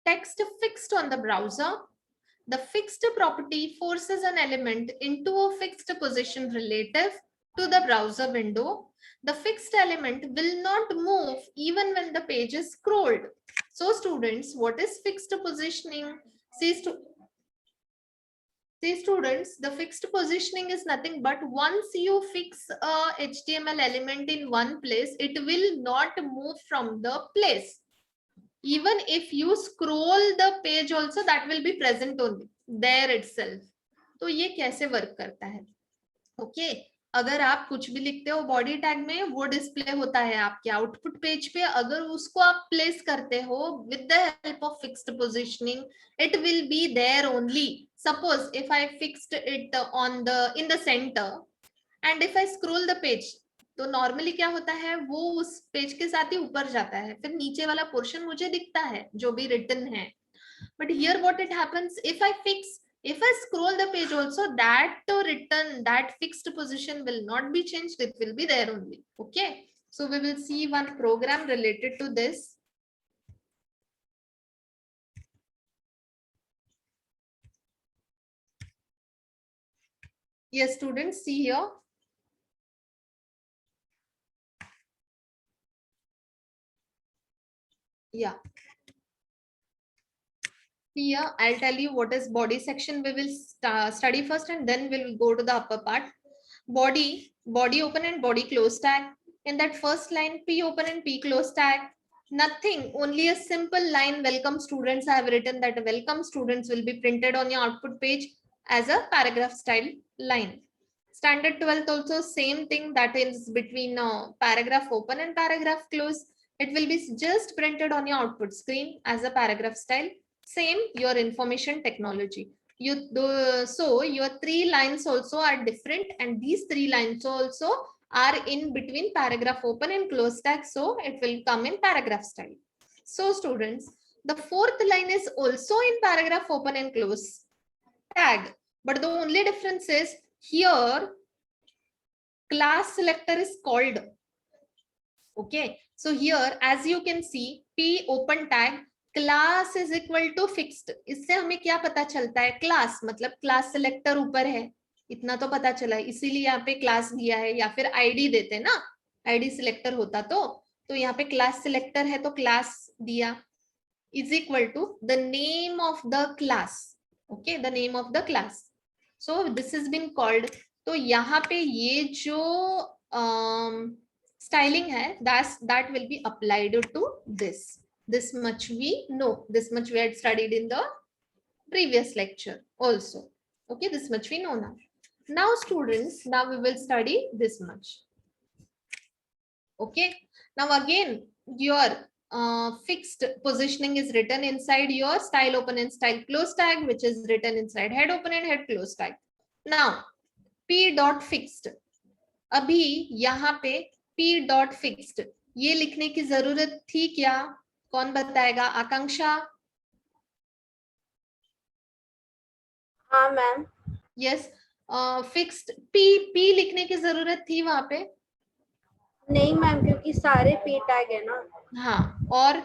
text fixed on the browser. The fixed property forces an element into a fixed position relative to the browser window. The fixed element will not move even when the page is scrolled. So students, what is fixed positioning? See students, the fixed positioning is nothing but once you fix a HTML element in one place, it will not move from the place. Even if you scroll the page also, that will be present only there itself. तो ये कैसे work करता है? Okay, अगर आप कुछ भी लिखते हो बॉडी टैग में वो डिस्प्ले होता है आपके आउटपुट पेज पे. अगर उसको आप प्लेस करते हो with the help of fixed positioning, it will be there only. Suppose if I fixed it on the in the centre and if I scroll the page, तो नॉर्मली क्या होता है वो उस पेज के साथ ही ऊपर जाता है, फिर नीचे वाला पोर्शन मुझे दिखता है जो भी रिटन है. But here what it happens, if I scroll the page also, that written, that fixed position will not be changed, it will be there only. Okay, so we will see one program related to this. Yes students, see here. Yeah, here I'll tell you what is body section. We will study first and then we'll go to the upper part. Body open and body close tag. In that first line, P open and P close tag. Nothing, only a simple line, welcome students. I have written that welcome students will be printed on your output page as a paragraph style line. Standard 12th also same thing, that is between paragraph open and paragraph close. It will be just printed on your output screen as a paragraph style. Same your information technology. So your 3 lines also are different, and these 3 lines also are in between paragraph open and close tag, so it will come in paragraph style. So students, the 4th line is also in paragraph open and close tag, but the only difference is here class selector is called. Okay, so here as you can see, P open tag class is equal to fixed. इससे हमें क्या पता चलता है? Class मतलब class selector ऊपर है, इतना तो पता चला है, इसीलिए यहाँ पे क्लास दिया है, या फिर आईडी देते ना, आईडी सिलेक्टर होता तो यहाँ पे क्लास सिलेक्टर है तो क्लास दिया, is equal to the name of the class. Okay, the name of the class. So this is been called. तो यहाँ पे ये जो styling hai, that will be applied to this much we know, this much we had studied in the previous lecture also. Okay, this much we know now. Now students, now we will study this much. Okay, now again your fixed positioning is written inside your style open and style close tag, which is written inside head open and head close tag. Now p dot fixed, अभी यहाँ पे P dot fixed ये लिखने की जरूरत थी क्या? कौन बताएगा? आकांक्षा. हाँ मैम. यस, फिक्स्ड P लिखने की जरूरत थी वहां पे? नहीं मैम, क्योंकि सारे P टैग है ना. हाँ, और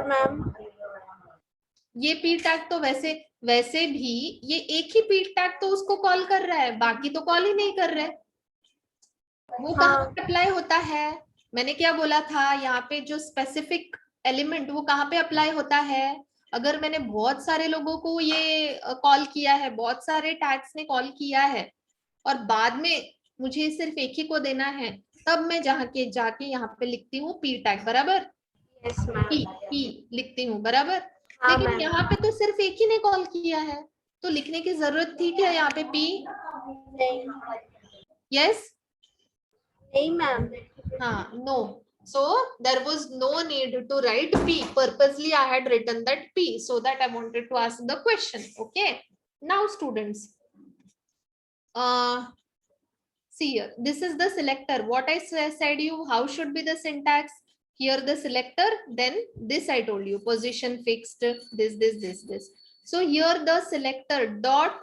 मैम ये P टैग तो वैसे भी ये एक ही P टैग तो उसको कॉल कर रहा है, बाकी तो कॉल ही नहीं कर रहे. वो कहाँ पे अप्लाई होता है? मैंने क्या बोला था, यहाँ पे जो स्पेसिफिक एलिमेंट वो कहाँ पे अप्लाई होता है? अगर मैंने बहुत सारे लोगों को ये कॉल किया है, बहुत सारे टैग्स ने कॉल किया है, और बाद में मुझे सिर्फ एक ही को देना है, तब मैं जाके यहाँ पे लिखती हूँ P टैग, बराबर? Yes ma'am. P लिखती हूँ, बराबर? लेकिन यहाँ पे तो सिर्फ एक ही ने कॉल किया है, तो लिखने की जरूरत थी क्या यहाँ पे P? यस? नहीं मैम. हाँ, no. So there was no need to write P. Purposely I had written that P so that I wanted to ask the question. Okay. Now students, see here, this is the selector. What I said you, how should be the syntax? Here the selector, then this I told you, position fixed, this. So here the selector dot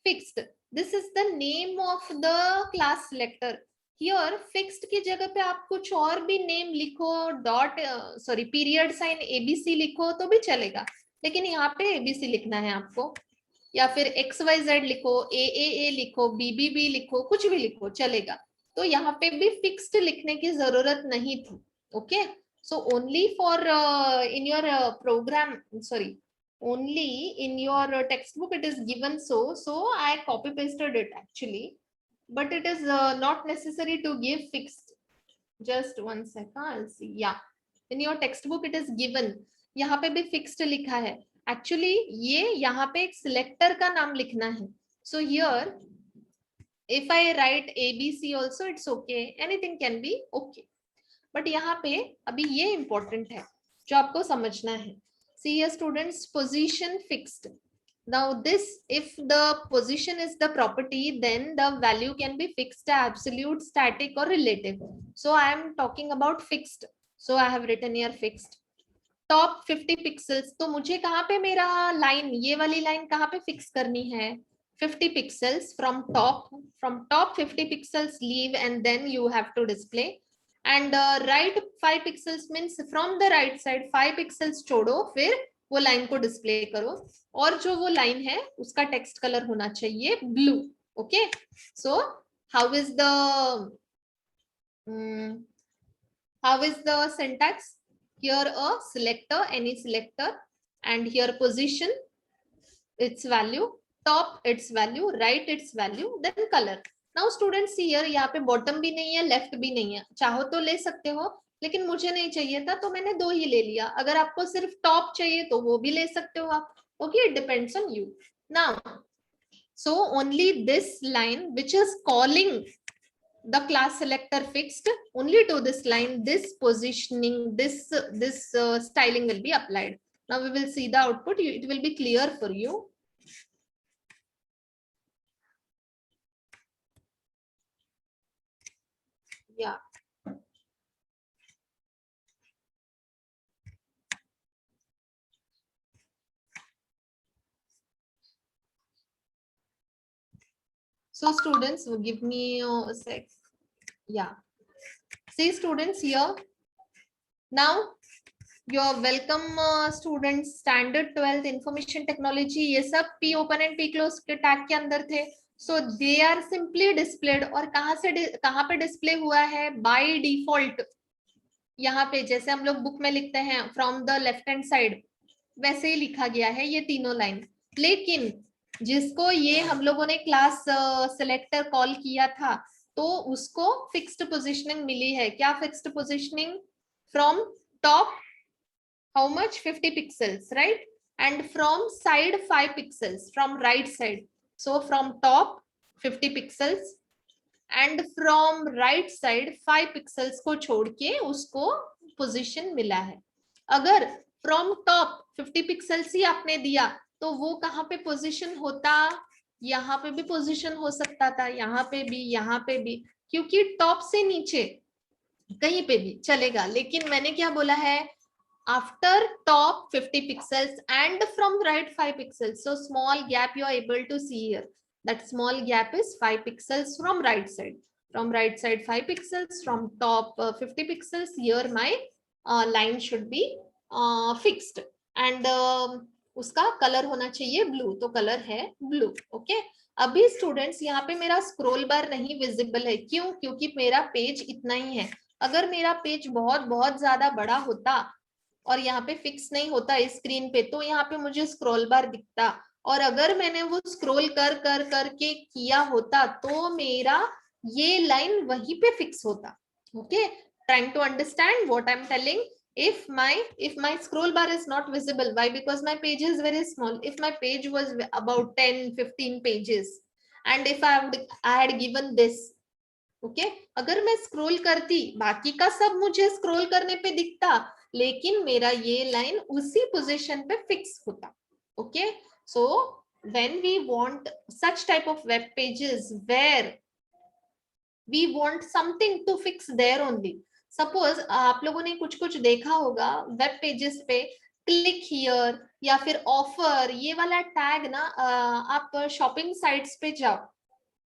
fixed. This is the name of the class selector. Here fixed की जगह पे आप कुछ और भी name लिखो, dot sorry period sign ABC लिखो तो भी चलेगा, लेकिन यहाँ पे ABC लिखना है आपको, या फिर XYZ लिखो, AAA लिखो, BBB लिखो, कुछ भी लिखो चलेगा. तो यहाँ पे भी फिक्स्ड लिखने की जरूरत नहीं थी. Okay, so only for in your program, sorry only in your textbook it is given, so I copy pasted it actually, but it is not necessary to give fixed. Just one second, I'll see. Yeah, in your textbook it is given, यहाँ पे भी fixed लिखा है. Actually ये यहाँ पे एक selector का नाम लिखना है. So here if I write ABC also it's okay, anything can be okay, but यहाँ पे अभी ये important है जो आपको समझना है. See here students, position fixed. Now this, if the position is the property, then the value can be fixed, absolute, static or relative. So I am talking about fixed. So I have written here fixed. Top 50 pixels. तो मुझे कहाँ पे मेरा line, ये वाली line कहाँ पे fix करनी है? 50 pixels from top 50 pixels leave and then you have to display. And right 5 pixels means from the right side 5 pixels छोड़ो, फिर वो लाइन को डिस्प्ले करो, और जो वो लाइन है उसका टेक्स्ट कलर होना चाहिए blue. Okay, so how is the syntax? Here a selector, any selector, and here position its value, top its value, right its value, then color. Now students see here, यहाँ पे bottom भी नहीं है, left भी नहीं है, चाहो तो ले सकते हो, लेकिन मुझे नहीं चाहिए था तो मैंने 2 ही ले लिया. अगर आपको सिर्फ टॉप चाहिए तो वो भी ले सकते हो आप. Okay, it depends on you. Now so only this line which is calling the class selector fixed, only to this line this positioning, this styling will be applied. Now we will see the output. It will be clear for you. Yeah. So students, give me a sec. Yeah. See students here. Now your welcome students, standard 12th information technology, ये सब P open and P close के tag के अंदर थे. So they are simply displayed. और कहाँ पे display हुआ है? By default यहाँ पे जैसे हम लोग बुक में लिखते हैं from the left hand side, वैसे ही लिखा गया है ये तीनों लाइन. लेकिन जिसको ये हम लोगों ने क्लास सिलेक्टर कॉल किया था, तो उसको फिक्स्ड पोजीशनिंग मिली है. क्या fixed positioning? From top how much? 50 pixels, right? And from side 5 pixels, from right side. So from top 50 pixels and from right side 5 pixels को छोड़ के उसको पोजीशन मिला है. अगर from top 50 pixels ही आपने दिया तो वो कहाँ पे पोजीशन होता? यहाँ पे भी पोजीशन हो सकता था, यहाँ पे भी, क्योंकि टॉप से नीचे कहीं पे भी चलेगा. लेकिन मैंने क्या बोला है? After top 50 pixels and from right 5 pixels. So small gap you are able to see here. That small gap is 5 pixels from right side. From right side 5 pixels, from top 50 pixels. Here my line should be fixed. And उसका colour होना चाहिए blue, तो colour है blue. Okay. अभी students यहाँ पे मेरा scroll bar नहीं विजिबल है. क्यों? क्योंकि मेरा पेज इतना ही है. अगर मेरा पेज बहुत ज्यादा बड़ा होता और यहाँ पे फिक्स नहीं होता इस स्क्रीन पे, तो यहाँ पे मुझे स्क्रॉल बार दिखता. और अगर मैंने वो स्क्रॉल कर के किया होता तो मेरा ये लाइन वहीं पे फिक्स होता. Okay. Trying to understand what I am telling. if my scroll bar is not visible, why? Because my page is very small. If my page was about 10-15 pages and if I had given this, okay, अगर मैं scroll करती, बाकी का सब मुझे scroll करने पे दिखता, लेकिन मेरा ये लाइन उसी पोजीशन पे फिक्स होता. Okay. So when we want such type of web pages where we want something to fix there only. Suppose आप लोगों ने कुछ देखा होगा वेब पेजेस पे, क्लिक हियर या फिर ऑफर, ये वाला टैग ना, आप शॉपिंग साइट्स पे जाओ,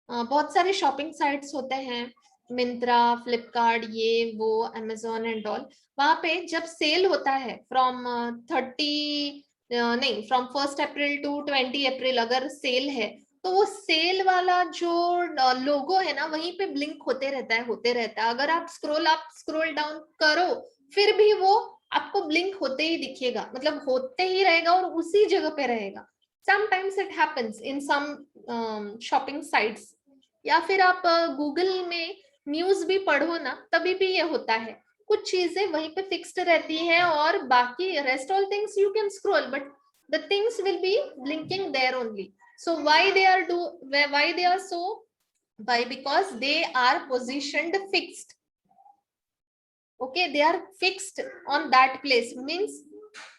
बहुत सारे शॉपिंग साइट्स होते हैं, मिंत्रा, फ्लिपकार्ट, ये वो, अमेजोन एंड ऑल. वहां पे जब सेल होता है फ्रॉम 1 अप्रैल टू 20 अप्रैल अगर सेल है, तो वो सेल वाला जो लोगो है ना, वहीं पे ब्लिंक होते रहता है. अगर आप स्क्रॉल डाउन करो, फिर भी वो आपको ब्लिंक होते ही दिखेगा, मतलब होते ही रहेगा और उसी जगह पे रहेगा. Sometimes it happens in some shopping sites. या फिर आप गूगल में न्यूज भी पढ़ो ना, तभी भी ये होता है. कुछ चीजें वहीं पे फिक्स्ड रहती है और बाकी rest all things you can scroll, but the things will be blinking there only. So why they are so? Why? Because they are positioned fixed. Okay, they are fixed on that place. Means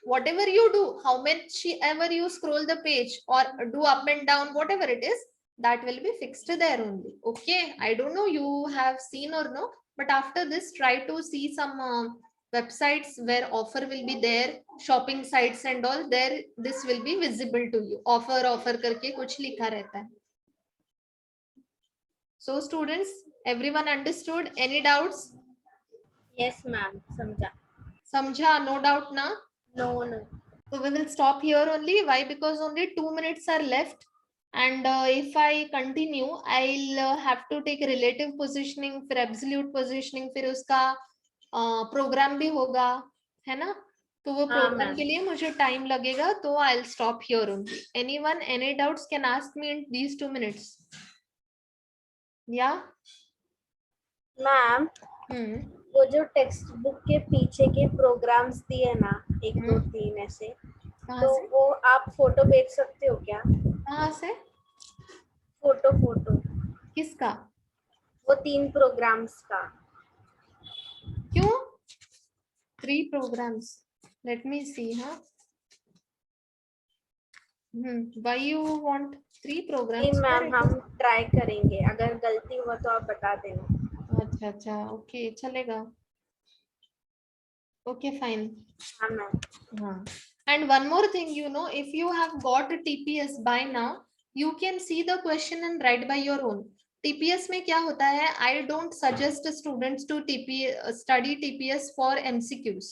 whatever you do, how much ever you scroll the page or do up and down, whatever it is, that will be fixed there only. Okay, I don't know you have seen or no, but after this try to see some websites where offer will be there, shopping sites and all. There this will be visible to you. Offer करके कुछ लिखा रहता है. So students, everyone understood? Any doubts? Yes ma'am, समझा? No doubt ना? No. So we will stop here only. Why? Because only 2 minutes are left. And if I continue, I'll have to take relative positioning, फिर absolute positioning, फिर उसका program भी होगा, है ना? तो वो program के लिए मुझे time लगेगा, तो I'll stop here only. Anyone, any doubts can ask me in these 2 minutes. Yeah? Ma'am, वो जो टेक्स्ट बुक के पीछे के प्रोग्राम्स दिए ना, 1 2 3 ऐसे, तो वो आप फोटो भेज सकते हो क्या? कहाँ से? फोटो किसका? वो 3 प्रोग्राम्स का. क्यों? 3 programs. Let me see. हाँ, Why you want 3 programs? नहीं मैम, हम ट्राई करेंगे, अगर गलती हुआ तो आप बता देना। अच्छा अच्छा, ओके चलेगा, ओके फाइन। हाँ मैम। हाँ, and one more thing, you know, if you have got a TPS by now, you can see the question and write by your own. TPS में क्या होता है, I don't suggest students to study TPS for MCQs,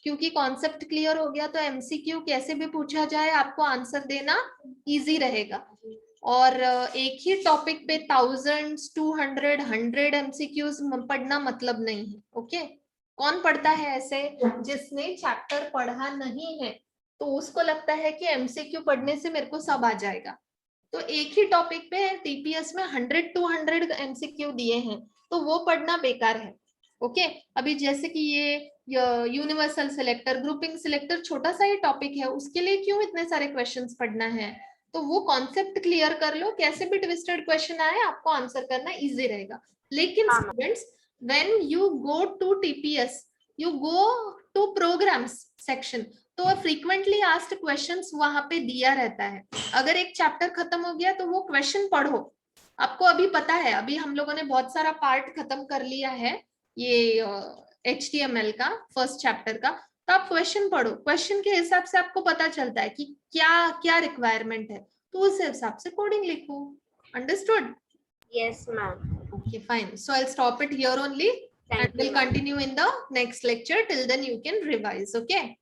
क्योंकि concept clear हो गया तो MCQ कैसे भी पूछा जाए आपको आंसर देना इजी रहेगा। और एक ही टॉपिक पे 1000, 200, 100 MCQs पढ़ना मतलब नहीं है। ओके, कौन पढ़ता है ऐसे, जिसने चैप्टर पढ़ा नहीं है तो उसको लगता है कि MCQ पढ़ने से मेरे को सब आ जाएगा। तो एक ही टॉपिक पे TPS में 100 to 100 MCQ दिए हैं तो वो पढ़ना बेकार है। ओके, अभी जैसे कि ये यूनिवर्सल सिलेक्टर, ग्रुपिंग सिलेक्टर छोटा सा ही टॉपिक है, उसके लिए क्यों इतने सारे क्वेश्चंस पढ़ना है। तो वो कॉन्सेप्ट क्लियर कर लो, कैसे भी ट्विस्टेड क्वेश्चन आए आपको आंसर करना इजी रहेगा। लेकिन students, when you go to TPS, you go to programs section, तो फ्रीक्वेंटली आस्क्ड क्वेश्चंस वहां पे दिया रहता है। अगर एक चैप्टर खत्म हो गया तो वो क्वेश्चन पढ़ो, आपको अभी पता है, अभी हम लोगों ने बहुत सारा पार्ट खत्म कर लिया है ये HTML का फर्स्ट चैप्टर का, तो आप क्वेश्चन पढ़ो, क्वेश्चन के हिसाब से आपको पता चलता है कि क्या क्या रिक्वायरमेंट है, तो उस हिसाब से कोडिंग लिखो। Understood? Yes ma'am. Okay, fine. So I'll stop it here only and we'll continue in the next lecture. Till then you can revise. Okay.